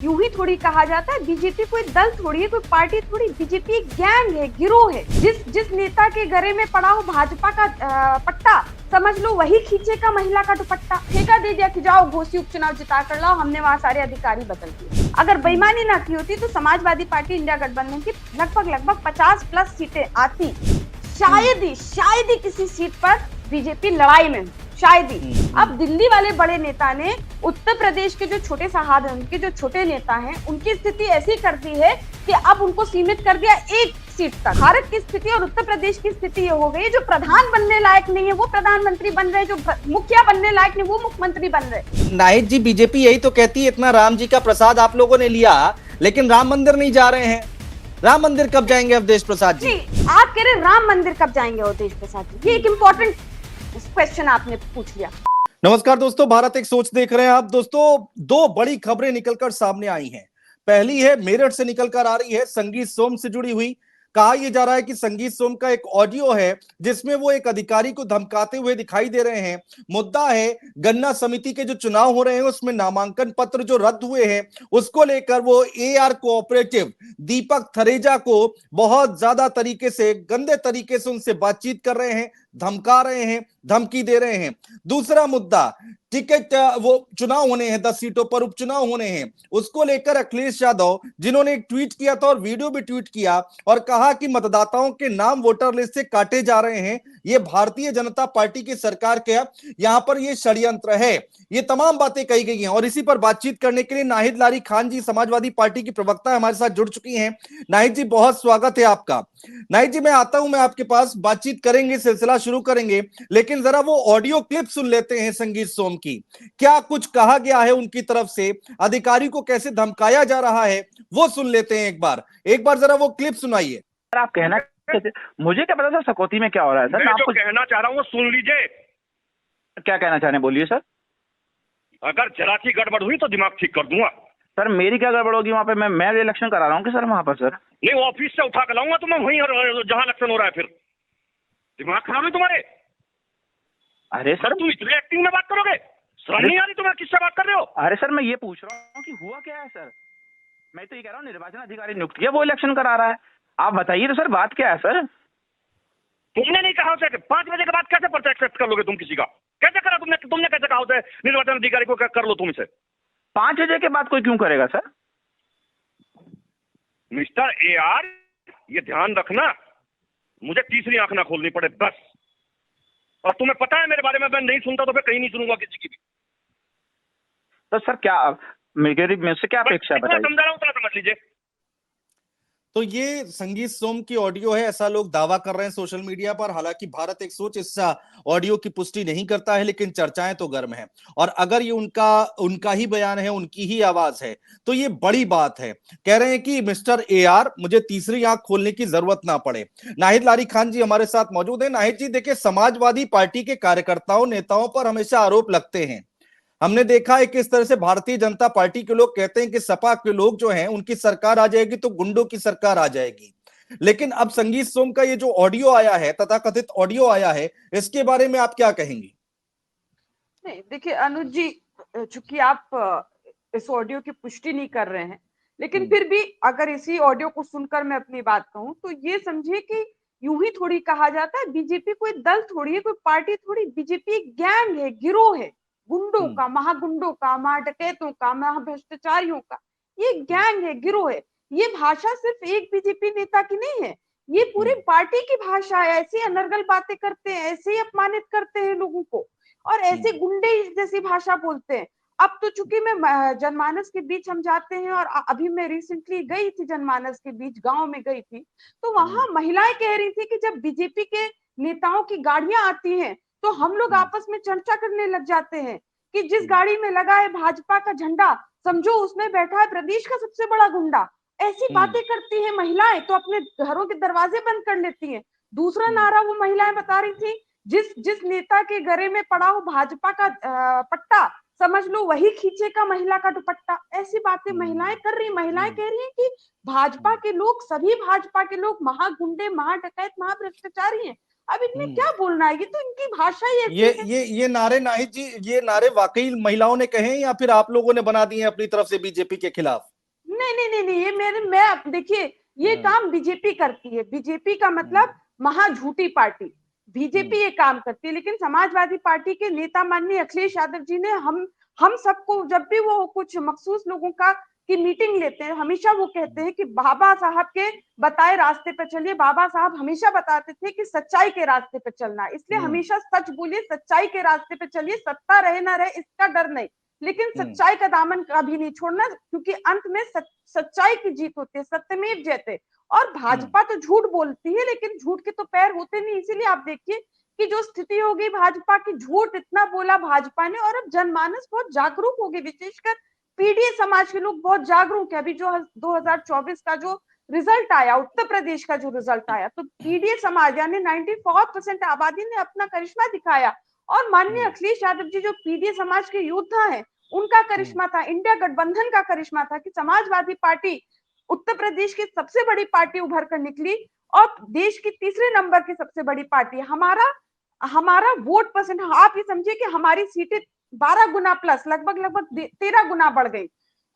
यूं ही थोड़ी कहा जाता है। बीजेपी कोई दल थोड़ी है, कोई पार्टी थोड़ी। बीजेपी एक गैंग है, गिरोह है। जिस नेता के गले में पड़ा हो भाजपा का पट्टा, समझ लो वही खींचेगा महिला का दुपट्टा। ठेका दे दिया कि जाओ घोसी उपचुनाव जिता कर लाओ, हमने वहां सारे अधिकारी बदल दिए। अगर बेईमानी ना की होती तो समाजवादी पार्टी इंडिया गठबंधन की लगभग 50+ सीटें आती। शायद ही किसी सीट पर बीजेपी लड़ाई में, शायद ही। अब दिल्ली वाले बड़े नेता ने उत्तर प्रदेश के जो छोटे साहब हैं, उनके जो छोटे नेता हैं, उनकी स्थिति ऐसी कर दी है कि अब उनको सीमित कर दिया एक सीट तक। भारत की स्थिति और उत्तर प्रदेश की स्थिति ये हो गई, जो प्रधान बनने लायक नहीं है वो प्रधानमंत्री बन रहे, जो मुखिया बनने लायक नहीं वो मुख्यमंत्री बन रहे। नाहिद जी, बीजेपी यही तो कहती है, इतना राम जी का प्रसाद आप लोगों ने लिया, लेकिन राम मंदिर नहीं जा रहे हैं। राम मंदिर कब जाएंगे अवधेश प्रसाद जी? आप कह रहे राम मंदिर कब जाएंगे अवधेश प्रसाद जी? ये एक इंपॉर्टेंट क्वेश्चन आपने पूछ लिया। नमस्कार दोस्तों, भारत एक सोच देख रहे हैं आप। दोस्तों, दो बड़ी खबरें निकलकर सामने आई हैं। पहली है मेरठ से निकलकर आ रही है, संगीत सोम से जुड़ी हुई। कहा यह जा रहा है कि संगीत सोम का एक ऑडियो है जिसमें वो एक अधिकारी को धमकाते हुए दिखाई दे रहे हैं। मुद्दा है गन्ना समिति के जो चुनाव हो रहे हैं उसमें नामांकन पत्र जो रद्द हुए हैं उसको लेकर वो एआर कोऑपरेटिव दीपक थरेजा को बहुत ज्यादा तरीके से, गंदे तरीके से उनसे बातचीत कर रहे हैं, धमका रहे हैं, धमकी दे रहे हैं। दूसरा मुद्दा, टिकट, वो चुनाव होने हैं, 10 सीटों पर उपचुनाव होने हैं, उसको लेकर अखिलेश यादव जिन्होंने एक ट्वीट किया था और वीडियो भी ट्वीट किया और कहा कि मतदाताओं के नाम वोटर लिस्ट से काटे जा रहे हैं, ये भारतीय जनता पार्टी की सरकार के यहां पर ये षड्यंत्र है। ये तमाम बातें कही गई हैं और इसी पर बातचीत करने के लिए नाहिद लारी खान जी, समाजवादी पार्टी की प्रवक्ता, हमारे साथ जुड़ चुकी हैं। नाहिद जी, बहुत स्वागत है आपका। नाहिद जी, मैं आता हूं, मैं आपके पास बातचीत करेंगे, सिलसिला शुरू करेंगे, लेकिन जरा वो ऑडियो क्लिप सुन लेते हैं संगीत सोम की। क्या कुछ कहा गया है उनकी तरफ से, अधिकारी को कैसे धमकाया जा रहा है, वो सुन लेते हैं। एक बार जरा वो क्लिप सुनाइए। आप कहना, मुझे क्या पता सर सकौती में क्या हो रहा है सर। मैं जो कहना चाह रहा हूँ वो सुन लीजिए। क्या कहना चाह रहे हैं, बोलिए सर। अगर जरा सी गड़बड़ हुई तो दिमाग ठीक कर दूंगा। सर मेरी क्या गड़बड़ होगी वहाँ पे? मैं इलेक्शन करा रहा हूँ कि सर वहाँ पर सर? नहीं, वो ऑफिस से उठा कर लाऊंगा तो मैं वहीं जहाँ इलेक्शन हो रहा है। फिर दिमाग खराब है तुम्हारे? अरे सर तुम इतने एक्टिंग में बात करोगे? शर्म नहीं आ रही तुम्हें? किससे बात कर रहे हो? अरे सर मैं ये पूछ रहा हूँ कि हुआ क्या है सर। मैं तो ये कह रहा हूँ निर्वाचन अधिकारी नियुक्त किया, वो इलेक्शन करा रहा है। आप बताइए तो सर, बात क्या है सर? तुमने नहीं कहा उसे 5 बजे के बाद कैसे पर्चा एक्सेप्ट कर लोगे तुम किसी का? कैसे करा तुमने कैसे कहा उसे निर्वाचन अधिकारी को कर लो तुम इसे? 5 बजे के बाद कोई क्यों करेगा सर? मिस्टर एआर, ये ध्यान रखना, मुझे तीसरी आंख ना खोलनी पड़े बस। और तुम्हें पता है मेरे बारे में, मैं नहीं सुनता तो फिर कहीं नहीं सुनूंगा किसी की भी। तो सर क्या मेरे से क्या अपेक्षा है बताइए? समझा रहा हूँ, उतना समझ लीजिए। तो ये संगीत सोम की ऑडियो है, ऐसा लोग दावा कर रहे हैं सोशल मीडिया पर। हालांकि भारत एक सोच इस ऑडियो की पुष्टि नहीं करता है, लेकिन चर्चाएं तो गर्म हैं। और अगर ये उनका ही बयान है, उनकी ही आवाज है, तो ये बड़ी बात है। कह रहे हैं कि मिस्टर एआर, मुझे तीसरी आंख खोलने की जरूरत ना पड़े। नाहिद लारी खान जी हमारे साथ मौजूद है। नाहिद जी, देखिए, समाजवादी पार्टी के कार्यकर्ताओं, नेताओं पर हमेशा आरोप लगते हैं। हमने देखा है किस तरह से भारतीय जनता पार्टी के लोग कहते हैं कि सपा के लोग जो हैं उनकी सरकार आ जाएगी तो गुंडों की सरकार आ जाएगी। लेकिन अब संगीत सोम का ये जो ऑडियो आया है, तथाकथित ऑडियो आया है, इसके बारे में आप क्या कहेंगी? नहीं, देखिए अनुज जी, चूंकि आप इस ऑडियो की पुष्टि नहीं कर रहे हैं, लेकिन फिर भी अगर इसी ऑडियो को सुनकर मैं अपनी बात कहूं तो ये समझिए कि यूं ही थोड़ी कहा जाता है। बीजेपी कोई दल थोड़ी है, कोई पार्टी थोड़ी। बीजेपी एक गैंग है, गिरोह है, गुंडों का, महागुंडों का, महाडकैतों का, महाभ्रष्टाचारियों का। ये गैंग है, गिरोह है। ये भाषा सिर्फ एक बीजेपी नेता की नहीं है, ये पूरी पार्टी की भाषा है। ऐसी अनर्गल बातें करते हैं, ऐसे ही अपमानित करते हैं लोगों को, और ऐसे गुंडे जैसी भाषा बोलते हैं। अब तो चूंकि मैं जनमानस के बीच हम जाते हैं, और अभी मैं रिसेंटली गई थी जनमानस के बीच, गांव में गई थी, तो वहां महिलाएं कह रही थी कि जब बीजेपी के नेताओं की गाड़ियां आती हैं तो हम लोग आपस में चर्चा करने लग जाते हैं कि जिस गाड़ी में लगा है भाजपा का झंडा, समझो उसमें बैठा है प्रदेश का सबसे बड़ा गुंडा। ऐसी बातें करती हैं महिलाएं तो अपने घरों के दरवाजे बंद कर लेती हैं। दूसरा नारा वो महिलाएं बता रही थी, जिस जिस नेता के गले में पड़ा हो भाजपा का पट्टा, समझ लो वही खींचेगा महिला का दुपट्टा। ऐसी बातें महिलाएं कर रही। महिलाएं कह रही हैं कि भाजपा के लोग, सभी भाजपा के लोग महागुंडे, महाडकैत, महाभ्रष्टाचारी हैं। अब इनमें क्या बोलना है, ये तो इनकी भाषा ही ऐसी है। ये नारे नाहिद जी, ये नारे वाकई महिलाओं ने कहे हैं या फिर आप लोगों ने बना दिए अपनी तरफ से बीजेपी के खिलाफ? नहीं नहीं नहीं नहीं, मैं देखिए, ये काम बीजेपी करती है। बीजेपी का मतलब महा झूठी पार्टी, बीजेपी ये काम करती है। लेकिन समाजवादी पार्टी के नेता माननीय अखिलेश यादव जी ने हम सबको, जब भी वो कुछ मखसूस लोगों की मीटिंग लेते हैं, हमेशा वो कहते हैं कि बाबा साहब के बताए रास्ते पे चलिए। बाबा साहब हमेशा बताते थे कि सच्चाई के रास्ते पे चलना, इसलिए हमेशा सच बोलिए, सच्चाई के रास्ते पे चलिए, सत्ता रहे ना रहे इसका डर नहीं, लेकिन सच्चाई का दामन कभी नहीं छोड़ना, क्योंकि अंत में सच्चाई की जीत होती है, सत्यमेव जयते। और भाजपा तो झूठ बोलती है, लेकिन झूठ के तो पैर होते नहीं। इसीलिए आप देखिए कि जो स्थिति हो गई भाजपा की, झूठ इतना बोला भाजपा ने, और अब जनमानस बहुत जागरूक हो गई, विशेषकर पीडीए समाज के लोग बहुत जागरूक है। अभी जो 2024 का जो रिजल्ट आया, उत्तर प्रदेश का जो रिजल्ट आया, तो पीडीए समाज यानी 94% आबादी ने अपना करिश्मा दिखाया। और माननीय अखिलेश यादव जी जो पीडीए समाज के योद्धा हैं, उनका करिश्मा था, इंडिया गठबंधन का करिश्मा था कि समाजवादी पार्टी उत्तर प्रदेश की सबसे बड़ी पार्टी उभर कर निकली और देश की तीसरे नंबर की सबसे बड़ी पार्टी। हमारा वोट परसेंट, आप ये समझिए कि हमारी सीटें 12 गुना प्लस, लगभग 13 गुना बढ़ गई।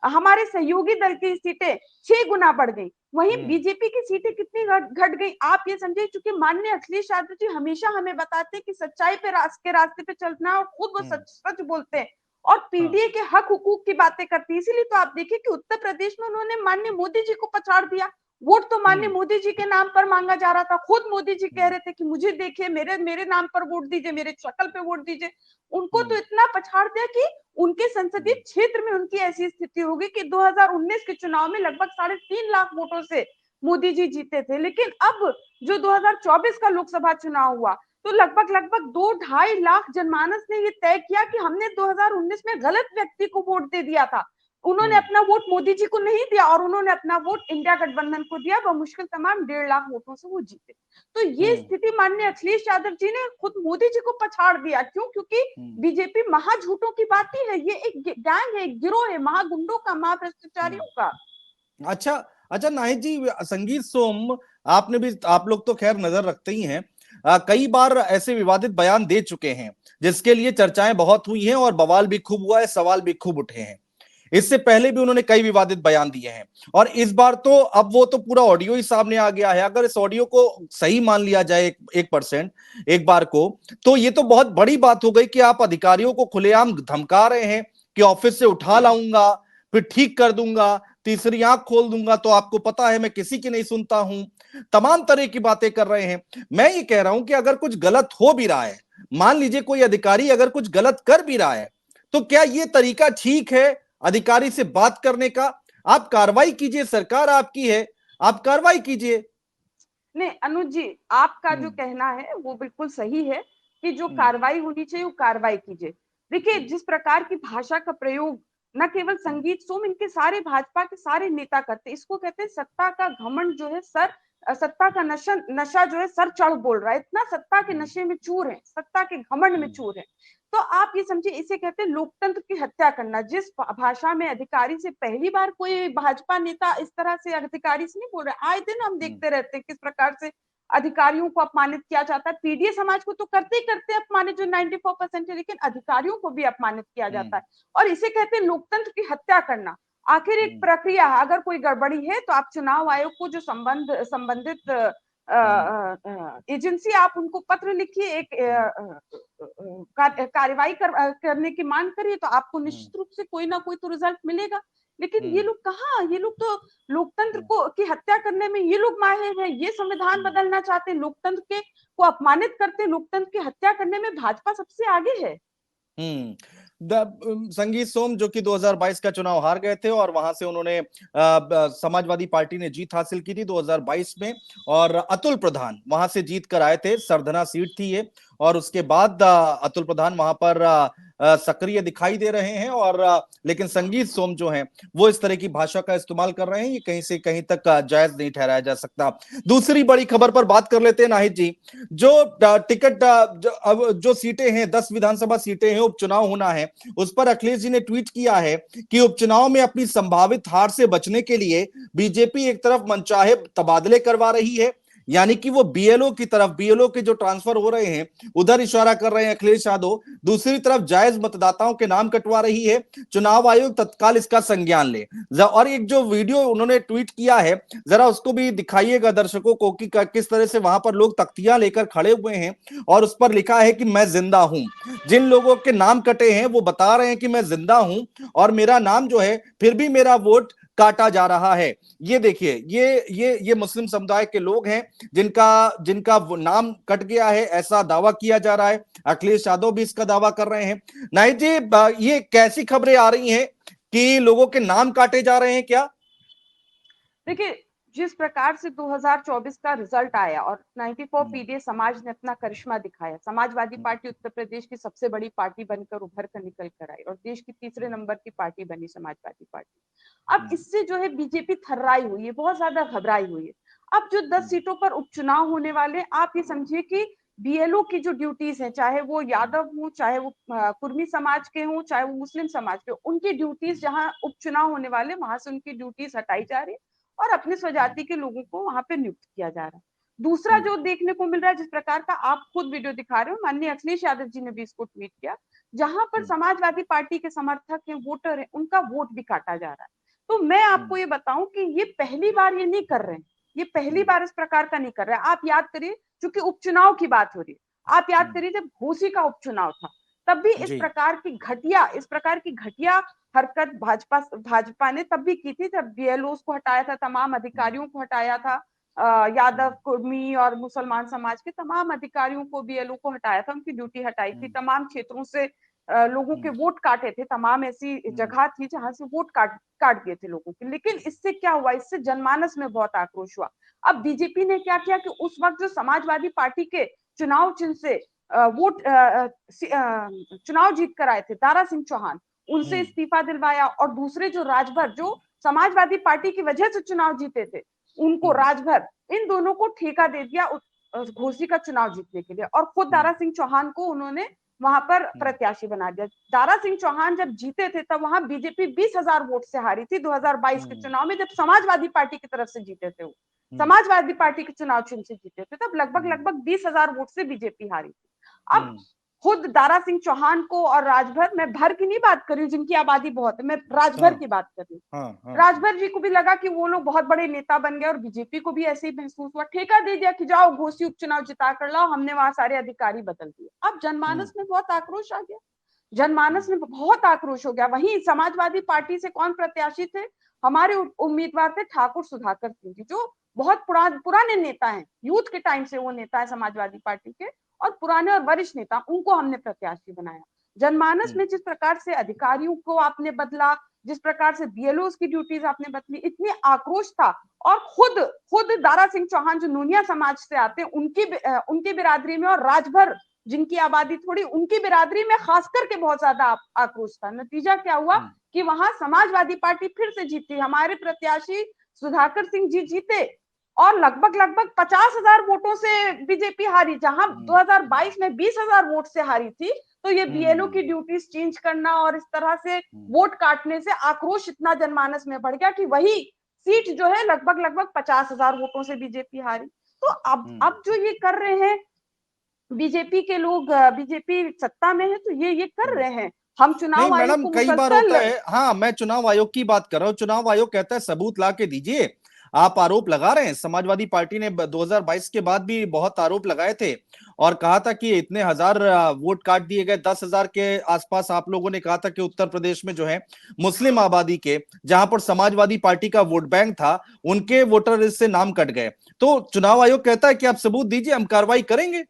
हमारे सहयोगी दल की सीटें 6 गुना बढ़ गई। वहीं बीजेपी की सीटें कितनी घट गई, आप ये समझिए। चूंकि माननीय अखिलेश यादव जी हमेशा हमें बताते हैं कि सच्चाई पे के रास्ते पे चलना, और खुद वो सच बोलते हैं और पीडीए के हक हुकूक की बातें करती है। इसीलिए तो आप देखिए कि उत्तर प्रदेश में उन्होंने माननीय मोदी जी को पछाड़ दिया। वोट तो माननीय मोदी जी के नाम पर मांगा जा रहा था, खुद मोदी जी कह रहे थे कि मुझे देखिए, मेरे नाम पर वोट दीजिए, मेरे शक्ल पे वोट दीजिए। उनको तो इतना पछाड़ दिया कि उनके संसदीय क्षेत्र में उनकी ऐसी स्थिति होगी कि 2019 के चुनाव में लगभग 3.5 लाख वोटों से मोदी जी जीते थे। लेकिन अब जो 2024 का लोकसभा चुनाव हुआ, तो लगभग 2-2.5 लाख जनमानस ने ये तय किया कि हमने 2019 में गलत व्यक्ति को वोट दे दिया था। उन्होंने अपना वोट मोदी जी को नहीं दिया और उन्होंने अपना वोट इंडिया गठबंधन को दिया, बमुश्किल तमाम 1.5 लाख वोटों से वो जीते। तो ये स्थिति माननीय अखिलेश यादव जी ने खुद मोदी जी को पछाड़ दिया। क्यों? क्योंकि बीजेपी महाझूठों की बाती है, ये एक गैंग है, एक गिरोह है, महागुंडों का, महाभ्रष्टाचारियों का। अच्छा नाहिद जी, संगीत सोम, आपने भी, आप लोग तो खैर नजर रखते ही हैं, कई बार ऐसे विवादित बयान दे चुके हैं जिसके लिए चर्चाएं बहुत हुई हैं और बवाल भी खूब हुआ है, सवाल भी खूब उठे हैं। इससे पहले भी उन्होंने कई विवादित बयान दिए हैं और इस बार तो अब वो तो पूरा ऑडियो ही सामने आ गया है। अगर इस ऑडियो को सही मान लिया जाए 1% एक बार को, तो ये तो बहुत बड़ी बात हो गई कि आप अधिकारियों को खुलेआम धमका रहे हैं कि ऑफिस से उठा लाऊंगा, फिर ठीक कर दूंगा, तीसरी आंख खोल दूंगा, तो आपको पता है मैं किसी की नहीं सुनता हूं, तमाम तरह की बातें कर रहे हैं। मैं ये कह रहा हूं कि अगर कुछ गलत हो भी रहा है, मान लीजिए कोई अधिकारी अगर कुछ गलत कर भी रहा है, तो क्या ये तरीका ठीक है अधिकारी से बात करने का? आप कार्रवाई कीजिए, सरकार आपकी है, आप कार्रवाई कीजिए। नहीं अनुज जी, आपका जो कहना है वो बिल्कुल सही है कि जो कार्रवाई होनी चाहिए वो कार्रवाई कीजिए। देखिए, जिस प्रकार की भाषा का प्रयोग न केवल संगीत सोम, इनके सारे भाजपा के सारे नेता करते, इसको कहते हैं सत्ता का घमंड जो है, सत्ता का नशा जो है सर चढ़ बोल रहा है। इतना सत्ता के नशे में चूर है, सत्ता के घमंड में चूर है। तो आप ये समझिए, इसे कहते हैं लोकतंत्र की हत्या करना। जिस भाषा में अधिकारी से, पहली बार कोई भाजपा नेता इस तरह से अधिकारी से नहीं बोल रहा। आए दिन हम देखते रहते हैं किस प्रकार से अधिकारियों को अपमानित किया जाता है। पीडीए समाज को तो करते ही करते अपमानित, जो 94% है, लेकिन अधिकारियों को भी अपमानित किया जाता है। और इसे कहते हैं लोकतंत्र की हत्या करना। आखिर एक प्रक्रिया, अगर कोई गड़बड़ी है तो आप चुनाव आयोग को, जो संबंधित एजेंसी, आप उनको पत्र लिखिए, एक कार्यवाही करने की मांग करिए, तो आपको निश्चित रूप से कोई ना कोई तो रिजल्ट मिलेगा। लेकिन ये लोग कहाँ, ये लोग तो लोकतंत्र की हत्या करने में ये लोग माहिर हैं। ये संविधान बदलना चाहते हैं, लोकतंत्र को अपमानित करते हैं, लोकतंत्र की हत्या करने में भाजपा सबसे आगे है। संगीत सोम जो कि 2022 का चुनाव हार गए थे और वहां से उन्होंने समाजवादी पार्टी ने जीत हासिल की थी 2022 में, और अतुल प्रधान वहां से जीत कर आए थे, सरधना सीट थी ये, और उसके बाद अतुल प्रधान वहां पर सक्रिय दिखाई दे रहे हैं। और लेकिन संगीत सोम जो हैं वो इस तरह की भाषा का इस्तेमाल कर रहे हैं, ये कहीं से कहीं तक जायज नहीं ठहराया जा सकता। दूसरी बड़ी खबर पर बात कर लेते हैं नाहिद जी। जो टिकट, जो सीटें हैं, 10 विधानसभा सीटें हैं, उपचुनाव होना है, उस पर अखिलेश जी ने ट्वीट किया है कि उपचुनाव में अपनी संभावित हार से बचने के लिए बीजेपी एक तरफ मनचाहे तबादले करवा रही है, यानी कि वो बीएलओ की तरफ, बीएलओ के जो ट्रांसफर हो रहे हैं उधर इशारा कर रहे हैं अखिलेश यादव। दूसरी तरफ जायज मतदाताओं के नाम कटवा रही है, चुनाव आयोग तत्काल इसका संज्ञान ले। और एक जो वीडियो उन्होंने ट्वीट किया है, जरा उसको भी दिखाइएगा दर्शकों को कि किस तरह से वहां पर लोग तख्तियां लेकर खड़े हुए हैं और उस पर लिखा है कि मैं जिंदा हूं। जिन लोगों के नाम कटे हैं वो बता रहे हैं कि मैं जिंदा हूं और मेरा नाम जो है, फिर भी मेरा वोट काटा जा रहा है। ये देखिए, ये मुस्लिम समुदाय के लोग हैं जिनका जिनका नाम कट गया है, ऐसा दावा किया जा रहा है। अखिलेश यादव भी इसका दावा कर रहे हैं। नाहिद जी, ये कैसी खबरें आ रही हैं कि लोगों के नाम काटे जा रहे हैं क्या? देखिए, जिस प्रकार से 2024 का रिजल्ट आया और 94 पीडीए समाज ने अपना करिश्मा दिखाया, समाजवादी पार्टी उत्तर प्रदेश की सबसे बड़ी पार्टी बनकर उभर कर निकल कर आई और देश की तीसरे नंबर की पार्टी बनी समाजवादी पार्टी। अब इससे जो है बीजेपी थर्राई हुई है, बहुत ज्यादा घबराई हुई है। अब जो 10 सीटों पर उपचुनाव होने वाले, आप ये समझिए कि बीएलओ की जो ड्यूटीज है, चाहे वो यादव हो, चाहे वो कुर्मी समाज के हों, चाहे वो मुस्लिम समाज के, उनकी ड्यूटीज जहां उपचुनाव होने वाले वहां से उनकी ड्यूटीज हटाई जा रही है और अपनी स्वजाति के लोगों को वहां पे नियुक्त किया जा रहा है। दूसरा जो देखने को मिल रहा है, जिस प्रकार का आप खुद वीडियो दिखा रहे हो, माननीय अखिलेश यादव जी ने भी इसको ट्वीट किया, जहां पर समाजवादी पार्टी के समर्थक हैं, वोटर हैं, उनका वोट भी काटा जा रहा है। तो मैं आपको ये बताऊं कि ये पहली बार ये नहीं कर रहे हैं, ये पहली बार इस प्रकार का नहीं कर रहे हैं। आप याद करिए, क्योंकि उपचुनाव की बात हो रही है, आप याद करिए जब घोसी का उपचुनाव था, तब भी इस प्रकार की घटिया हरकत भाजपा ने तब भी की थी, जब बीएलओ को हटाया था, तमाम अधिकारियों को हटाया था, यादव, कुर्मी और मुसलमान समाज के तमाम अधिकारियों को, बीएलओ को हटाया था, उनकी ड्यूटी हटाई थी, तमाम क्षेत्रों से लोगों के वोट काटे थे, तमाम ऐसी जगह थी जहां से वोट काट दिए थे लोगों के। लेकिन इससे क्या हुआ, इससे जनमानस में बहुत आक्रोश हुआ। अब बीजेपी ने क्या किया कि उस वक्त जो समाजवादी पार्टी के चुनाव चिन्ह से चुनाव जीत कर आए थे दारा सिंह चौहान, उनसे इस्तीफा दिलवाया और दूसरे जो राजभर, जो समाजवादी पार्टी की वजह से चुनाव जीते थे, उनको राजभर, इन दोनों को ठेका दे दिया घोसी का चुनाव जीतने के लिए और खुद दारा सिंह चौहान को उन्होंने वहां पर प्रत्याशी बना दिया। दारा सिंह चौहान जब जीते थे तब वहां बीजेपी 20,000 वोट से हारी थी 2022 के चुनाव में, जब समाजवादी पार्टी की तरफ से जीते थे वो, समाजवादी पार्टी के चुनाव चिन्ह से जीते थे, तब लगभग 20,000 वोट से बीजेपी हारी थी। अब खुद दारा सिंह चौहान को और राजभर, मैं भर की नहीं बात कर रही हूँ जिनकी आबादी बहुत है, मैं राजभर की बात कर रही हूँ, राजभर जी को भी लगा कि वो लोग बहुत बड़े नेता बन गए और बीजेपी को भी ऐसे ही महसूस हुआ, ठेका दे दिया कि जाओ घोसी उपचुनाव जिता कर लाओ, हमने वहां सारे अधिकारी बदल दिए। अब जनमानस में बहुत आक्रोश आ गया, जनमानस में बहुत आक्रोश हो गया। वहीं समाजवादी पार्टी से कौन प्रत्याशी थे, हमारे उम्मीदवार थे ठाकुर सुधाकर सिंह जी, जो बहुत पुराने नेता हैं, यूथ के टाइम से वो नेता है समाजवादी पार्टी के और पुराने और वरिष्ठ नेता, उनको हमने प्रत्याशी बनाया। जनमानस में जिस प्रकार से अधिकारियों को आपने बदला, जिस प्रकार से बीएलओ की ड्यूटीज आपने बदली, इतनी आक्रोश था। और खुद दारा सिंह चौहान जो नूनिया समाज से आते हैं, उनकी बिरादरी में और राजभर जिनकी आबादी थोड़ी, उनकी बिरादरी में खास करके बहुत ज्यादा आक्रोश था। नतीजा क्या हुआ कि वहां समाजवादी पार्टी फिर से जीती, हमारे प्रत्याशी सुधाकर सिंह जी जीते और लगभग 50,000 वोटों से बीजेपी हारी, जहां 2022 में 20,000 वोट से हारी थी। तो ये बीएलओ की ड्यूटीज चेंज करना और इस तरह से वोट काटने से आक्रोश इतना जनमानस में बढ़ गया कि वही सीट जो है लगभग 50,000 वोटों से बीजेपी हारी। तो अब जो ये कर रहे हैं बीजेपी के लोग, बीजेपी सत्ता में है तो ये कर रहे हैं। हम चुनाव आयोग को कई बार होता है, हाँ मैं चुनाव आयोग की बात कर रहा हूँ, चुनाव आयोग कहता है सबूत ला के दीजिए। आप आरोप लगा रहे हैं, समाजवादी पार्टी ने 2022 के बाद भी बहुत आरोप लगाए थे और कहा था कि इतने हजार वोट काट दिए गए, 10,000 के आसपास आप लोगों ने कहा था कि उत्तर प्रदेश में जो है मुस्लिम आबादी के, जहां पर समाजवादी पार्टी का वोट बैंक था, उनके वोटर लिस्ट से नाम कट गए। तो चुनाव आयोग कहता है कि आप सबूत दीजिए, हम कार्रवाई करेंगे।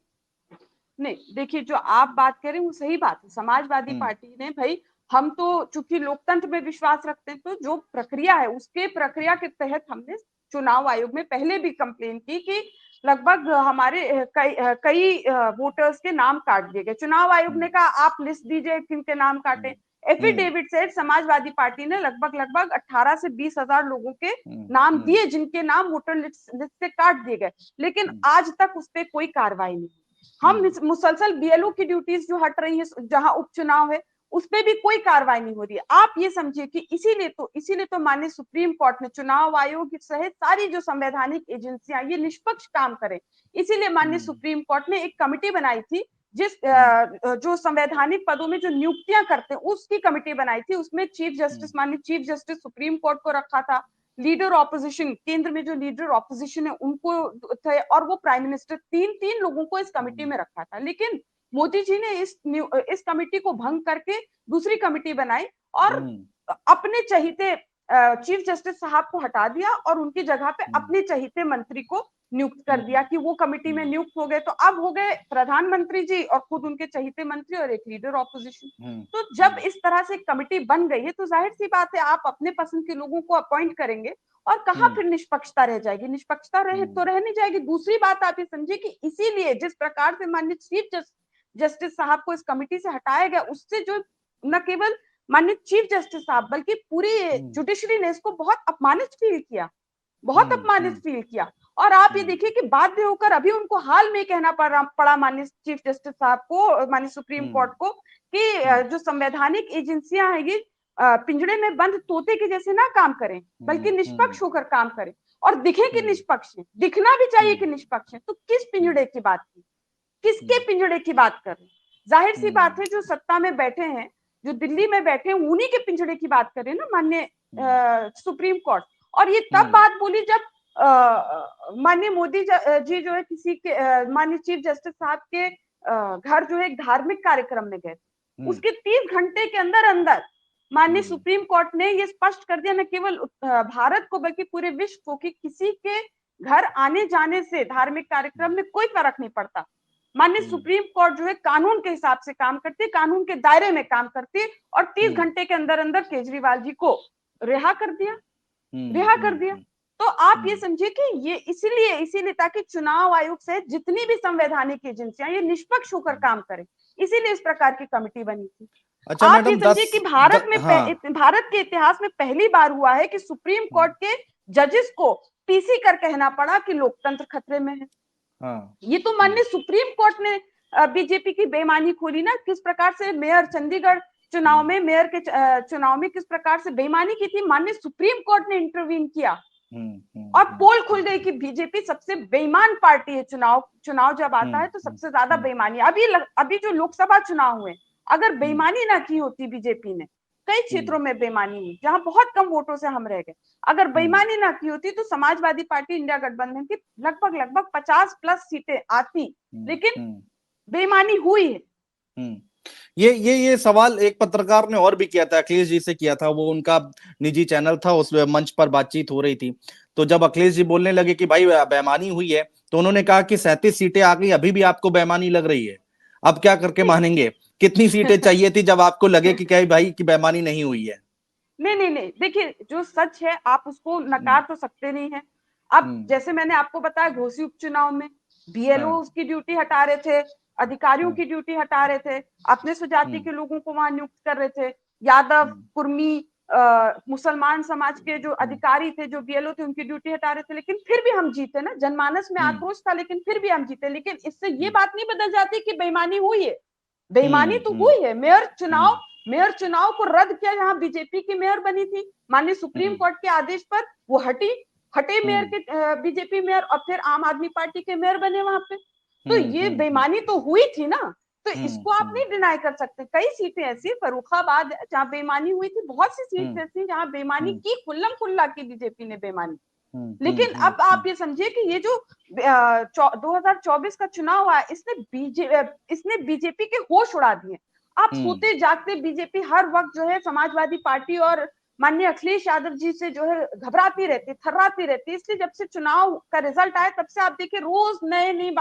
नहीं, देखिए जो आप बात करें वो सही बात है, समाजवादी पार्टी ने, भाई हम तो चूंकि लोकतंत्र में विश्वास रखते हैं, तो जो प्रक्रिया है उसके प्रक्रिया के तहत हमने चुनाव आयोग में पहले भी कंप्लेन की कि लगभग हमारे कई वोटर्स के नाम काट दिए गए। चुनाव आयोग ने कहा आप लिस्ट दीजिए किनके नाम काटे। एफिडेविट से समाजवादी पार्टी ने लगभग 18 से 20,000 लोगों के नाम दिए जिनके नाम वोटर लिस्ट से काट दिए गए, लेकिन आज तक उस पर कोई कार्रवाई नहीं। हम मुसलसल बीएलओ की ड्यूटीज जो हट रही है, जहां उपचुनाव है उस पे भी कोई कार्रवाई नहीं हो रही है। आप ये समझिए कि इसीलिए तो माननीय सुप्रीम कोर्ट ने चुनाव आयोग सहित सारी जो संवैधानिक एजेंसियां ये निष्पक्ष काम करें, इसीलिए माननीय सुप्रीम कोर्ट ने एक कमिटी बनाई थी जो संवैधानिक पदों में जो नियुक्तियां करते हैं उसकी कमिटी बनाई थी। उसमें माननीय चीफ जस्टिस सुप्रीम कोर्ट को रखा था, लीडर ऑपोजिशन, केंद्र में जो लीडर ऑपोजिशन है उनको थे, और वो प्राइम मिनिस्टर, तीन लोगों को इस कमिटी में रखा था। लेकिन मोदी जी ने इस कमिटी को भंग करके दूसरी कमिटी बनाई और अपने चहीते चीफ जस्टिस साहब को हटा दिया और उनकी जगह पे अपने चहीते मंत्री को नियुक्त कर दिया कि वो कमिटी में नियुक्त हो गए। तो अब हो गए प्रधानमंत्री जी और खुद उनके चहीते मंत्री और एक लीडर ऑपोजिशन। तो जब इस तरह से कमिटी बन गई है तो जाहिर सी बात है आप अपने पसंद के लोगों को अपॉइंट करेंगे और कहाँ फिर निष्पक्षता रह जाएगी? निष्पक्षता रहे तो रह नहीं जाएगी। दूसरी बात आप ये समझिए कि इसीलिए जिस प्रकार से माननीय चीफ जस्टिस साहब को इस कमिटी से हटाया गया, उससे जो न केवल माननीय चीफ जस्टिस साहब बल्कि पूरी जुडिशरी ने इसको बहुत अपमानित फील किया, बहुत अपमानित फील किया। और आप ये देखिए कि बाध्य होकर अभी उनको हाल में कहना पड़ा माननीय चीफ जस्टिस साहब को, माननीय सुप्रीम कोर्ट को, कि जो संवैधानिक एजेंसियां हैं ये पिंजड़े में बंद तोते के जैसे ना काम करें बल्कि निष्पक्ष होकर काम करें और दिखे कि निष्पक्ष है, दिखना भी चाहिए कि निष्पक्ष है। तो किस पिंजड़े की बात की, किसके पिंजड़े की बात कर रहे हैं? जाहिर सी बात है जो सत्ता में बैठे हैं, जो दिल्ली में बैठे हैं, उन्हीं के पिंजड़े की बात करें ना माननीय सुप्रीम कोर्ट। और ये तब बात बोली जब माननीय मोदी जी जो है किसी के माननीय चीफ जस्टिस साहब के घर जो है एक धार्मिक कार्यक्रम में गए, उसके 30 घंटे के अंदर अंदर माननीय सुप्रीम कोर्ट ने ये स्पष्ट कर दिया न केवल भारत को बल्कि पूरे विश्व को कि किसी के घर आने जाने से धार्मिक कार्यक्रम में कोई फर्क नहीं पड़ता। माननीय सुप्रीम कोर्ट जो है कानून के हिसाब से काम करती है, कानून के दायरे में काम करती है और 30 घंटे के अंदर अंदर केजरीवाल जी को रिहा कर दिया। तो आप ये समझिए कि ये इसीलिए ताकि चुनाव आयोग से जितनी भी संवैधानिक एजेंसियां ये निष्पक्ष होकर काम करें, इसीलिए इस प्रकार की कमिटी बनी थी। अच्छा आप ये मैडम, समझिए कि भारत के इतिहास में पहली बार हुआ है कि सुप्रीम कोर्ट के जजेस को पीसी कर कहना पड़ा कि लोकतंत्र खतरे में है। ये तो माननीय सुप्रीम कोर्ट ने बीजेपी की बेईमानी खोली ना, किस प्रकार से मेयर चंडीगढ़ चुनाव में, मेयर के चुनाव में किस प्रकार से बेईमानी की थी, माननीय सुप्रीम कोर्ट ने इंटरवीन किया और पोल खुल गई कि बीजेपी सबसे बेईमान पार्टी है। चुनाव जब आता है तो सबसे ज्यादा बेईमानी। अभी जो लोकसभा चुनाव हुए, अगर बेईमानी ना की होती बीजेपी ने, कई क्षेत्रों में बेईमानी हुई जहां बहुत कम वोटों से हम रह गए, अगर बेईमानी ना की होती तो समाजवादी पार्टी इंडिया गठबंधन की लगभग 50+ सीटें आती, लेकिन बेईमानी हुई है। ये सवाल एक पत्रकार ने और भी किया था, अखिलेश जी से किया था, वो उनका निजी चैनल था, उस मंच पर बातचीत हो रही थी। तो जब अखिलेश जी बोलने लगे कि भाई बेईमानी हुई है, तो उन्होंने कहा कि 37 सीटें आ गई, अभी भी आपको बेईमानी लग रही है, अब क्या करके मानेंगे? कितनी सीटें चाहिए थी जब आपको लगे कि क्या भाई की बेईमानी नहीं हुई है? नहीं, देखिए जो सच है आप उसको नकार तो सकते नहीं है। अब जैसे मैंने आपको बताया, घोसी उपचुनाव में बीएलओ उसकी ड्यूटी हटा रहे थे, अधिकारियों की ड्यूटी हटा रहे थे, अपने स्वजाति के लोगों को वहां नियुक्त कर रहे थे, यादव, कुर्मी, मुसलमान समाज के जो अधिकारी थे, जो बीएलओ थे, उनकी ड्यूटी हटा रहे थे, लेकिन फिर भी हम जीते ना। जनमानस में आक्रोश था लेकिन फिर भी हम जीते। लेकिन इससे ये बात नहीं बदल जाती कि बेईमानी हुई है। बेईमानी तो हुई है। मेयर चुनाव को रद्द किया, जहां बीजेपी की मेयर बनी थी, माननीय सुप्रीम कोर्ट के आदेश पर वो हटे मेयर के, बीजेपी मेयर, और फिर आम आदमी पार्टी के मेयर बने वहां पे। तो ये बेईमानी तो हुई थी ना, तो इसको आप नहीं डिनाई कर सकते। कई सीटें ऐसी, फर्रुखाबाद जहां बेईमानी हुई थी, बहुत सी सीटें ऐसी जहां बेईमानी की, खुल्लम खुल्ला की बीजेपी ने बेईमानी। लेकिन अब आप ये समझिए कि ये जो 2024 का चुनाव हुआ, इसने बीजेपी के होश उड़ा दिए। आप सोते जागते बीजेपी हर वक्त जो है समाजवादी पार्टी और माननीय अखिलेश यादव जी से जो है घबराती रहती, थर्राती रहती। इसलिए जब से चुनाव का रिजल्ट आया तब से आप देखिए रोज नई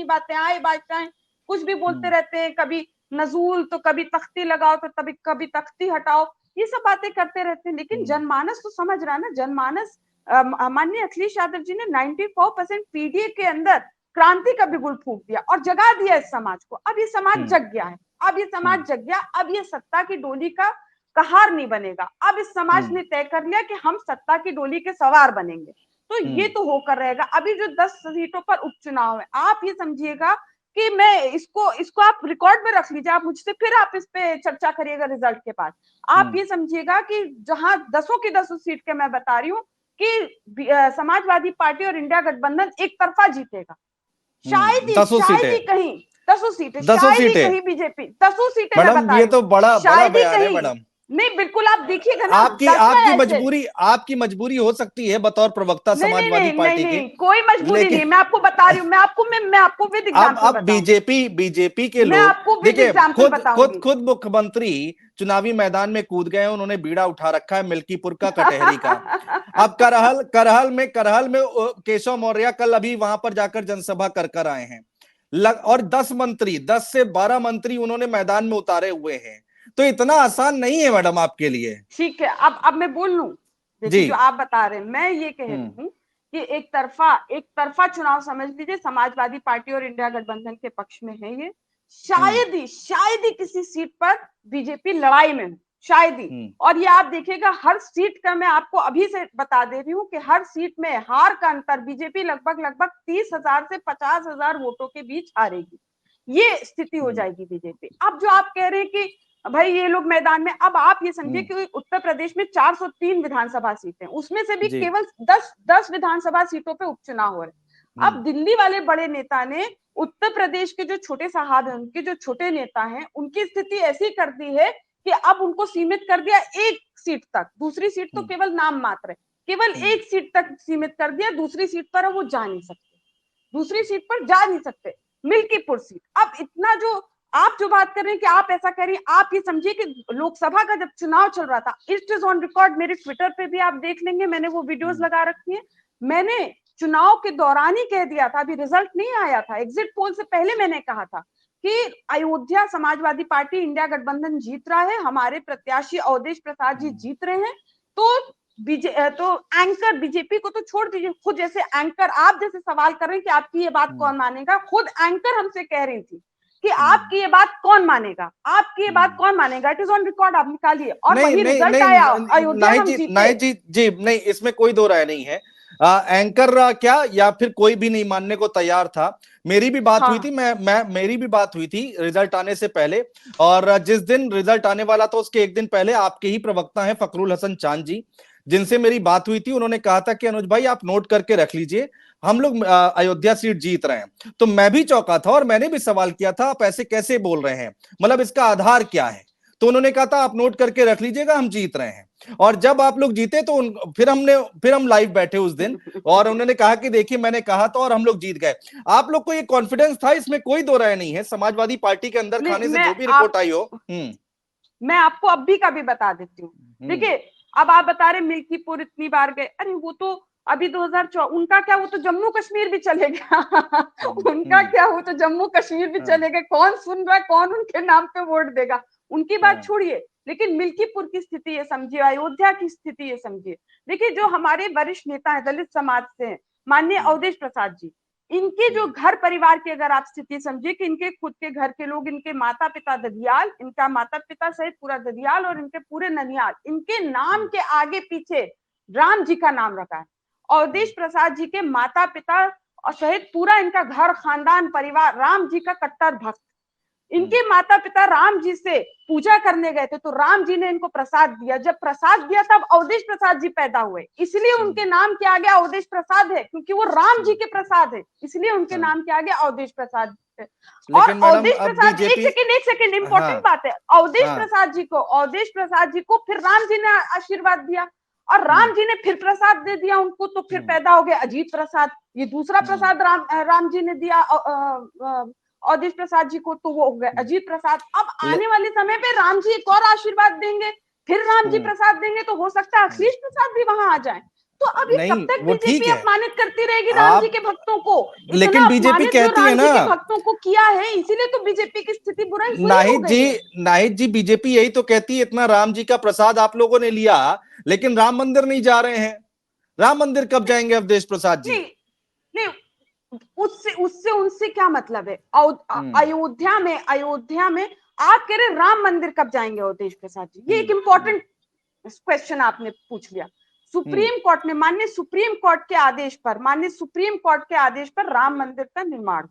बातें आए, बादशाह कुछ भी बोलते रहते हैं, कभी नजूल तो कभी तख्ती लगाओ तो कभी तख्ती हटाओ, ये सब बातें करते रहते हैं। लेकिन जनमानस तो समझ रहा है ना, जनमानस माननीय अखिलेश यादव जी ने 94% पीडीए के अंदर क्रांति का बिगुल फूंक दिया और जगा दिया इस समाज को। अब ये समाज जग गया है, अब ये समाज जग गया, अब ये सत्ता की डोली का कहार नहीं बनेगा। अब इस समाज ने तय कर लिया कि हम सत्ता की डोली के सवार बनेंगे। तो ये तो होकर रहेगा। अभी जो 10 सीटों पर उपचुनाव है, आप ये समझिएगा कि मैं इसको आप रिकॉर्ड में रख लीजिए, आप मुझसे फिर आप इस पे चर्चा करिएगा रिजल्ट के बाद। आप ये समझिएगा कि जहां 10 की 10 सीट के मैं बता रही हूँ कि समाजवादी पार्टी और इंडिया गठबंधन एक तरफा जीतेगा। शायद ही कहीं 10 सीटें, 10 शायद ही सीटें कहीं बीजेपी 10 सीटें मैं मैडम, बता ये रही तो हूँ, बड़ा बड़ा शायद ही बयान है कहीं मैडम। नहीं, बिल्कुल आप देखिएगा ना, आपकी 10 में आपकी ऐसे। मजबूरी हो सकती है बतौर प्रवक्ता नहीं नहीं समाजवादी नहीं नहीं पार्टी के, नहीं, कोई मजबूरी लेकिन नहीं, मैं आपको बता रही हूँ, मैं आपको विद एग्जांपल अब बताऊंगी, बीजेपी के मैं लोग आपको विद देखिए, एग्जांपल बताऊंगी। खुद मुख्यमंत्री चुनावी मैदान में कूद गए, उन्होंने बीड़ा उठा रखा है मिल्कीपुर का, कटहरी का। अब करहल में केशव मौर्य कल अभी वहां पर जाकर जनसभा कर आए हैं। और 10 से 12 मंत्री उन्होंने मैदान में उतारे हुए हैं। तो इतना आसान नहीं है मैडम आपके लिए। ठीक है, अब मैं बोल लूं, जी। देखिए जो आप बता रहे हैं, मैं ये कह रही हूँ कि एक तरफा चुनाव समझ लीजिए, समाजवादी पार्टी और इंडिया गठबंधन के पक्ष में है ये। शायद ही किसी सीट पर बीजेपी लड़ाई में हो, शायद ही। और ये आप देखिएगा, हर सीट का मैं आपको अभी से बता दे रही हूँ कि हर सीट में हार का अंतर बीजेपी लगभग 30,000 से 50,000 वोटों के बीच हारेगी। ये स्थिति हो जाएगी बीजेपी। अब जो आप कह रहे हैं कि भाई ये लोग मैदान में, अब आप ये समझिए कि उत्तर प्रदेश में 403 विधानसभा सीटें, उसमें से भी केवल 10 विधानसभा सीटों पे उपचुनाव हो रहे हैं। अब दिल्ली वाले बड़े नेता ने उत्तर प्रदेश के जो छोटे साहब हैं, उनके जो छोटे नेता हैं, उनकी स्थिति ऐसी कर दी है कि अब उनको सीमित कर दिया एक सीट तक, दूसरी सीट तो केवल नाम मात्र है, केवल एक सीट तक सीमित कर दिया, दूसरी सीट पर वो जा नहीं सकते, दूसरी सीट पर जा नहीं सकते, मिल्कीपुर सीट। अब इतना जो आप जो बात कर रहे हैं कि आप ऐसा करिए, आप ये समझिए कि लोकसभा का जब चुनाव चल रहा था, इट इज ऑन रिकॉर्ड, मेरे ट्विटर पे भी आप देख लेंगे, मैंने वो वीडियोस लगा रखी है। मैंने चुनाव के दौरान ही कह दिया था, अभी रिजल्ट नहीं आया था, एग्जिट पोल से पहले मैंने कहा था कि अयोध्या समाजवादी पार्टी इंडिया गठबंधन जीत रहा है, हमारे प्रत्याशी अवधेश प्रसाद जी जीत रहे हैं। तो एंकर बीजेपी को तो छोड़ दीजिए, खुद जैसे एंकर आप जैसे सवाल कर रहे हैं कि आपकी ये बात कौन मानेगा, खुद एंकर हमसे कह रही थी कि आपकी ये बात कौन मानेगा, आपकी ये बात कौन मानेगा, इट इज ऑन रिकॉर्ड, आप निकालिए। और नहीं वही नहीं रिजल्ट नहीं, आया, अयोध्या नहीं हम जी, जीते। नहीं जी, जी नहीं, इसमें कोई दो राय नहीं है। एंकर क्या या फिर कोई भी नहीं मानने को तैयार था। मेरी भी बात हुई थी, मेरी भी बात हुई थी रिजल्ट आने से पहले। और जिस दिन रिजल्ट आने वाला था उसके एक दिन पहले आपके ही प्रवक्ता हैं फकरुल हसन चांद जी, जिनसे मेरी बात हुई थी, उन्होंने कहा था कि अनुज भाई आप नोट करके रख लीजिए, हम लोग अयोध्या सीट जीत रहे हैं। तो मैं भी चौंका था और मैंने भी सवाल किया था, आप ऐसे कैसे बोल रहे हैं, मतलब इसका आधार क्या है। तो उन्होंने कहा था आप नोट करके रख लीजिएगा, हम जीत रहे हैं। और जब आप लोग जीते तो फिर हम लाइव बैठे उस दिन, और उन्होंने कहा कि देखिए मैंने कहा था और हम लोग जीत गए। आप लोग को ये कॉन्फिडेंस था, इसमें कोई दो राय नहीं है। समाजवादी पार्टी के अंदर खाने से जो भी रिपोर्ट आई हो। मैं आपको अभी का भी बता देती हूँ। देखिए, अब आप बता रहे मिल्कीपुर इतनी बार गए, अरे वो तो अभी 2004, उनका क्या, वो तो जम्मू कश्मीर भी चले गया उनका क्या, वो तो जम्मू कश्मीर भी चले गए, कौन सुन रहा है, कौन उनके नाम पे वोट देगा, उनकी बात छोड़िए। लेकिन मिल्कीपुर की स्थिति ये समझिए, अयोध्या की स्थिति ये समझिए। देखिए, जो हमारे वरिष्ठ नेता है दलित समाज से हैं, माननीय अवधेश प्रसाद जी, इनके जो घर परिवार की अगर आप स्थिति समझिए कि इनके खुद के घर के लोग, इनके माता पिता ददियाल, इनका माता पिता सहित पूरा ददियाल और इनके पूरे ननियाल, इनके नाम के आगे पीछे राम जी का नाम रखा है। अवधेश प्रसाद जी के माता पिता और सहित पूरा इनका घर खानदान परिवार राम जी का कट्टर भक्त। इनके माता पिता राम जी से पूजा करने गए थे, तो राम जी ने इनको प्रसाद दिया, जब प्रसाद दिया तब अवधेश प्रसाद जी पैदा हुए, इसलिए उनके नाम के आगे अवधेश प्रसाद है, क्योंकि वो राम जी के प्रसाद है, इसलिए उनके नाम के आगे अवधेश प्रसाद है। और अवधेश प्रसाद, एक सेकंड इंपॉर्टेंट बात है, अवधेश प्रसाद जी को फिर राम जी ने आशीर्वाद दिया, और राम जी ने फिर प्रसाद दे दिया उनको, तो फिर पैदा हो गया अजीत प्रसाद, ये दूसरा प्रसाद राम जी ने दिया अवधेश प्रसाद जी को, तो वो हो गए अजीत प्रसाद। अब आने वाले समय पे राम जी एक और आशीर्वाद देंगे, फिर राम जी प्रसाद देंगे, तो हो सकता है अखिलेश प्रसाद भी वहां आ जाए। तो अभी कब तक बीजेपी अपमानित करती रहेगी राम जी के भक्तों को? लेकिन बीजेपी कहती है ना, राम जी के भक्तों को किया है, इसीलिए तो बीजेपी की स्थिति बुरी हो गई है। नाहिद जी, बीजेपी यही तो कहती है, इतना राम जी का प्रसाद आप लोगों ने लिया, लेकिन राम मंदिर नहीं जा रहे हैं। राम मंदिर कब जाएंगे अवधेश प्रसाद जी? नहीं, उससे उनसे क्या मतलब है? अयोध्या में आप कह रहे राम मंदिर कब जाएंगे अवधेश प्रसाद जी? ये एक इंपॉर्टेंट क्वेश्चन आपने पूछ लिया। सुप्रीम कोर्ट ने, माननीय सुप्रीम कोर्ट के आदेश पर राम मंदिर का निर्माण,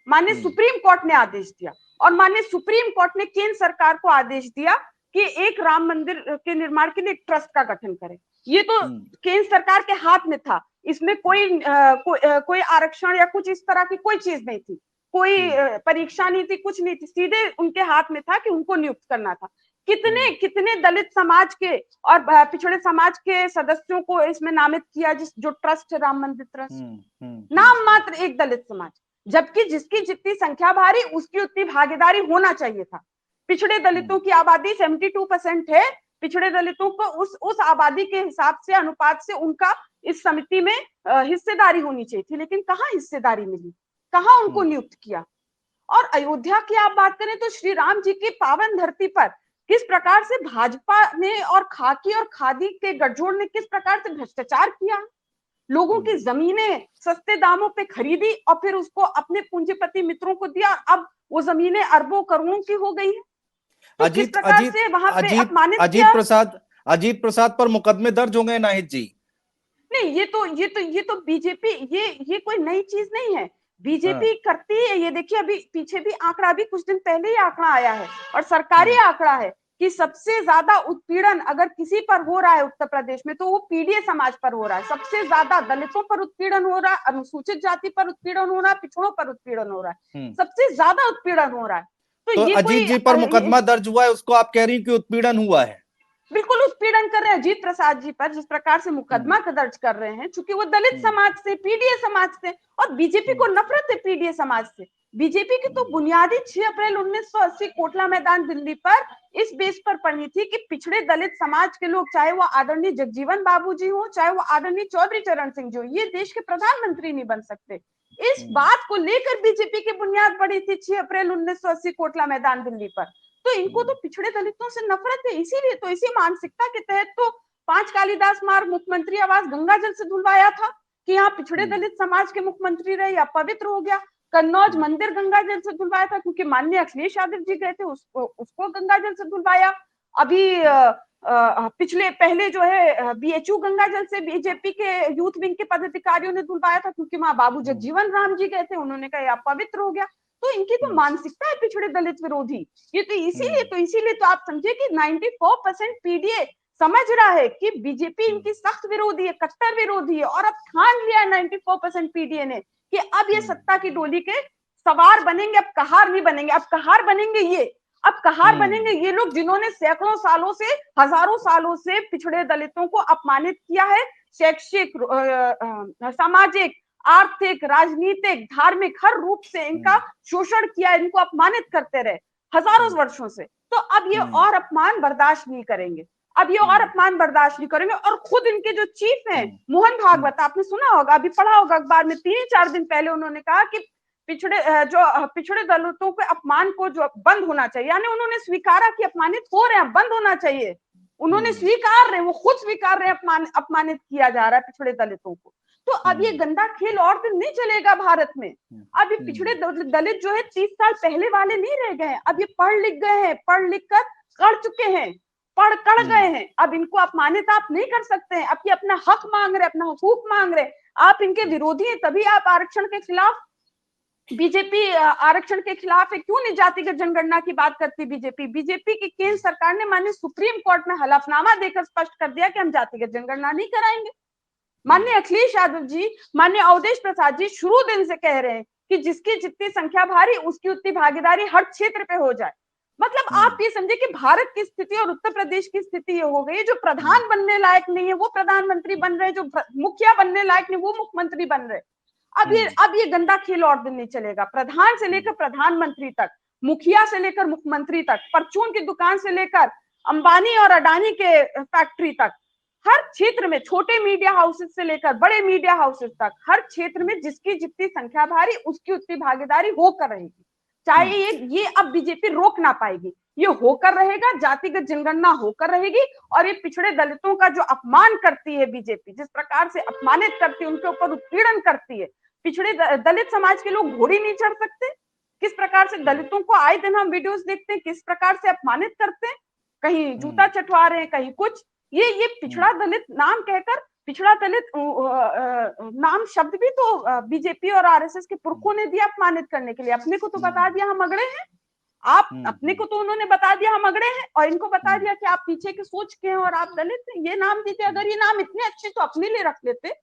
माननीय सुप्रीम कोर्ट ने आदेश दिया और माननीय सुप्रीम कोर्ट ने केंद्र सरकार को आदेश दिया कि एक राम मंदिर के निर्माण के लिए एक ट्रस्ट का गठन करें। ये तो केंद्र सरकार के हाथ में था, इसमें कोई आरक्षण या कुछ इस तरह की कोई चीज नहीं थी, कोई परीक्षा नहीं थी, कुछ नहीं थी, सीधे उनके हाथ में था कि उनको नियुक्त करना था। कितने कितने दलित समाज के और पिछड़े समाज के सदस्यों को इसमें नामित किया, जो ट्रस्ट है राम मंदिर ट्रस्ट, नाम मात्र एक दलित समाज, जबकि जिसकी जितनी संख्या भारी उसकी उतनी भागीदारी होना चाहिए था। पिछड़े दलितों की आबादी 72% है, पिछड़े दलितों को उस आबादी के हिसाब से, अनुपात से उनका इस समिति में हिस्सेदारी होनी चाहिए थी, लेकिन कहाँ हिस्सेदारी मिली, कहाँ उनको नियुक्त किया। और अयोध्या की आप बात करें तो श्री राम जी की पावन धरती पर किस प्रकार से भाजपा ने और खाकी और खादी के गठजोड़ ने किस प्रकार से भ्रष्टाचार किया, लोगों की जमीनें सस्ते दामों पे खरीदी और फिर उसको अपने पूंजीपति मित्रों को दिया, अब वो जमीनें अरबों करोड़ों की हो गई है। तो अजीत प्रसाद पर मुकदमे दर्ज हो गए नाहिद जी। नहीं, ये तो बीजेपी, ये कोई नई चीज नहीं है, बीजेपी करती है ये। देखिए अभी पीछे भी आंकड़ा, अभी कुछ दिन पहले ही आंकड़ा आया है और सरकारी आंकड़ा है कि सबसे ज्यादा उत्पीड़न अगर किसी पर हो रहा है उत्तर प्रदेश में तो वो पीडीए समाज पर हो रहा है। सबसे ज्यादा दलितों पर उत्पीड़न हो रहा है, अनुसूचित जाति पर उत्पीड़न हो रहा है, पिछड़ों पर उत्पीड़न हो रहा है, सबसे ज्यादा उत्पीड़न हो रहा है। तो अजीत जी पर मुकदमा दर्ज हुआ है, उसको आप कह रही हैं कि उत्पीड़न हुआ है? बिल्कुल उत्पीड़न कर रहे हैं अजीत प्रसाद जी पर, जिस प्रकार से मुकदमा दर्ज कर रहे हैं, चूंकि वो दलित समाज से, पीडीए समाज से, और बीजेपी को नफरत है पीडीए समाज से। बीजेपी की तो बुनियादी 6 अप्रैल 1980 कोटला मैदान दिल्ली पर इस बेस पर पड़ी थी कि पिछड़े दलित समाज के लोग, चाहे वो आदरणीय जगजीवन बाबूजी हो, चाहे वो आदरणीय चौधरी चरण सिंह जी हो, ये देश के प्रधानमंत्री नहीं बन सकते। इस बात को लेकर बीजेपी की बुनियाद पड़ी थी 6 अप्रैल 1980 कोटला मैदान दिल्ली पर। तो इनको तो पिछड़े दलितों से नफरत है, इसीलिए तो इसी मानसिकता के तहत तो 5 कालिदास मार्ग मुख्यमंत्री आवास गंगाजल से धुलवाया था कि यहाँ पिछड़े दलित समाज के मुख्यमंत्री रहे, या पवित्र हो गया। कन्नौज मंदिर गंगाजल से धुलवाया था क्योंकि माननीय अखिलेश यादव जी गए थे, उसको गंगाजल से धुलवाया। अभी पहले जो है बीएचयू गंगाजल से बीजेपी के यूथ विंग के पदाधिकारियों ने धुलवाया था क्योंकि वहां बाबू जगजीवन राम जी गए थे, उन्होंने कहा पवित्र हो गया। तो इनकी तो मानसिकता है पिछड़े दलित विरोधी। ये तो इसीलिए तो आप समझे कि 94% पीडीए समझ रहा है कि बीजेपी इनकी सख्त विरोधी है, कट्टर विरोधी है, और अब ठान लिया 94% पीडीए ने कि अब ये सत्ता की डोली के सवार बनेंगे, अब कहार नहीं बनेंगे। अब कहार बनेंगे ये लोग जिन्होंने सैकड़ों सालों से, हजारों सालों से पिछड़े दलितों को अपमानित किया है, शैक्षिक, सामाजिक, आर्थिक, राजनीतिक, धार्मिक, हर रूप से इनका शोषण किया, इनको अपमानित करते रहे हजारों वर्षों से। तो अब ये और अपमान बर्दाश्त नहीं करेंगे, और खुद इनके जो चीफ हैं मोहन भागवत, आपने सुना होगा, अभी पढ़ा होगा अखबार में, 3-4 दिन पहले उन्होंने कहा कि पिछड़े दलितों के अपमान को जो बंद होना चाहिए, यानी उन्होंने स्वीकारा कि अपमानित हो रहे हैं, बंद होना चाहिए। उन्होंने स्वीकार रहे, वो खुद स्वीकार रहे अपमानित किया जा रहा है पिछड़े दलितों को। तो अब ये गंदा खेल और दिन नहीं चलेगा भारत में। अब ये पिछड़े दलित जो है 30 साल पहले वाले नहीं रह गए, अब ये पढ़ लिख गए हैं, पढ़ लिख कर कड़ चुके हैं, कड़ गए हैं। अब इनको अपमानित आप नहीं कर सकते हैं, अब ये अपना हक मांग रहे, अपना हुकूक मांग रहे। आप इनके विरोधी हैं, तभी आप आरक्षण के खिलाफ, बीजेपी आरक्षण के खिलाफ है। क्यों नहीं जातिगत जनगणना की बात करती बीजेपी की केंद्र सरकार ने माननीय सुप्रीम कोर्ट में हलफनामा देकर स्पष्ट कर दिया कि हम जातिगत जनगणना नहीं कराएंगे। माननीय अखिलेश यादव जी, माननीय अवधेश प्रसाद जी शुरू दिन से कह रहे हैं कि जिसकी जितनी संख्या भारी उसकी उतनी भागीदारी हर क्षेत्र पे हो जाए। मतलब आप ये समझे कि भारत की स्थिति और उत्तर प्रदेश की स्थिति ये हो गई, जो प्रधान बनने लायक नहीं है वो प्रधानमंत्री बन रहे, जो मुखिया बनने लायक नहीं वो मुख्यमंत्री बन रहे। अब ये गंदा खेल और दिन नहीं चलेगा। प्रधान से लेकर प्रधानमंत्री तक, मुखिया से लेकर मुख्यमंत्री तक, परचून की दुकान से लेकर अंबानी और अडानी के फैक्ट्री तक, हर क्षेत्र में, छोटे मीडिया हाउसेस से लेकर बड़े मीडिया हाउसेस तक, हर क्षेत्र में जिसकी जितनी संख्या भारी उसकी उतनी भागीदारी होकर रहेगी। चाहे ये अब बीजेपी रोक ना पाएगी, ये होकर रहेगा, जातिगत जनगणना होकर रहेगी। और ये पिछड़े दलितों का जो अपमान करती है बीजेपी, जिस प्रकार से अपमानित करती है, उनके ऊपर उत्पीड़न करती है, पिछड़े दलित समाज के लोग घोड़ी नहीं चढ़ सकते। किस प्रकार से दलितों को आए दिन हम वीडियोस देखते हैं, किस प्रकार से अपमानित करते हैं, कहीं जूता चटवा रहे हैं, कहीं कुछ। ये पिछड़ा दलित नाम कहकर पिछड़ा दलित नाम शब्द भी तो बीजेपी और आरएसएस के पुरखों ने दिया अपमानित करने के लिए। अपने को तो बता दिया हम अगड़े हैं, आप अपने को तो उन्होंने बता दिया हम अगड़े हैं, और इनको बता दिया कि आप पीछे के सोच के हैं और आप दलित हैं। ये नाम देते, अगर ये नाम इतने अच्छे तो अपने लिए रख लेते,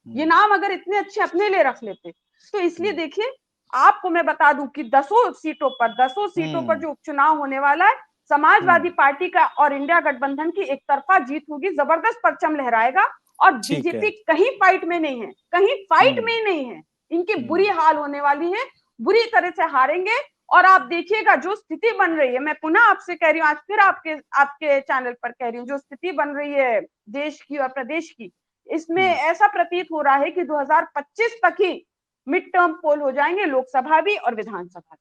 ये नाम अगर इतने अच्छे अपने लिए रख लेते। तो इसलिए देखिए, आपको मैं बता दूं कि 10 सीटों पर जो उपचुनाव होने वाला है, समाजवादी पार्टी का और इंडिया गठबंधन की एक तरफा जीत होगी, जबरदस्त परचम लहराएगा। और बीजेपी कहीं फाइट में नहीं है, कहीं फाइट में नहीं है, इनकी बुरी हाल होने वाली है, बुरी तरह से हारेंगे। और आप देखिएगा जो स्थिति बन रही है, मैं पुनः आपसे कह रही हूँ, आज फिर आपके चैनल पर कह रही हूँ, जो स्थिति बन रही है देश की और प्रदेश की, इसमें ऐसा प्रतीत हो रहा है कि 2025 तक ही मिड टर्म पोल हो जाएंगे, लोकसभा भी और विधानसभा भी।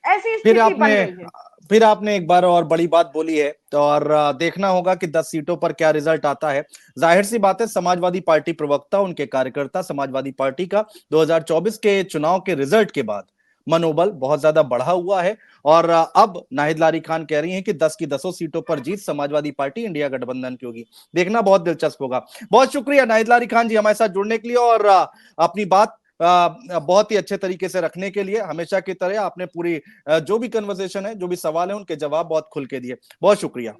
ऐसी स्थिति बन रही है। फिर आपने एक बार और बड़ी बात बोली है, और देखना होगा कि 10 सीटों पर क्या रिजल्ट आता है। जाहिर सी बात है, समाजवादी पार्टी प्रवक्ता, उनके कार्यकर्ता समाजवादी पार्टी का 2024 के चुनाव के रिजल्ट के बाद मनोबल बहुत ज्यादा बढ़ा हुआ है। और अब नाहिद लारी खान कह रही हैं कि 10 की 10 सीटों पर जीत समाजवादी पार्टी इंडिया गठबंधन की होगी। देखना बहुत दिलचस्प होगा। बहुत शुक्रिया नाहिद लारी खान जी हमारे साथ जुड़ने के लिए, और अपनी बात बहुत ही अच्छे तरीके से रखने के लिए। हमेशा की तरह आपने पूरी जो भी कन्वर्सेशन है, जो भी सवाल है, उनके जवाब बहुत खुल के दिए। बहुत शुक्रिया।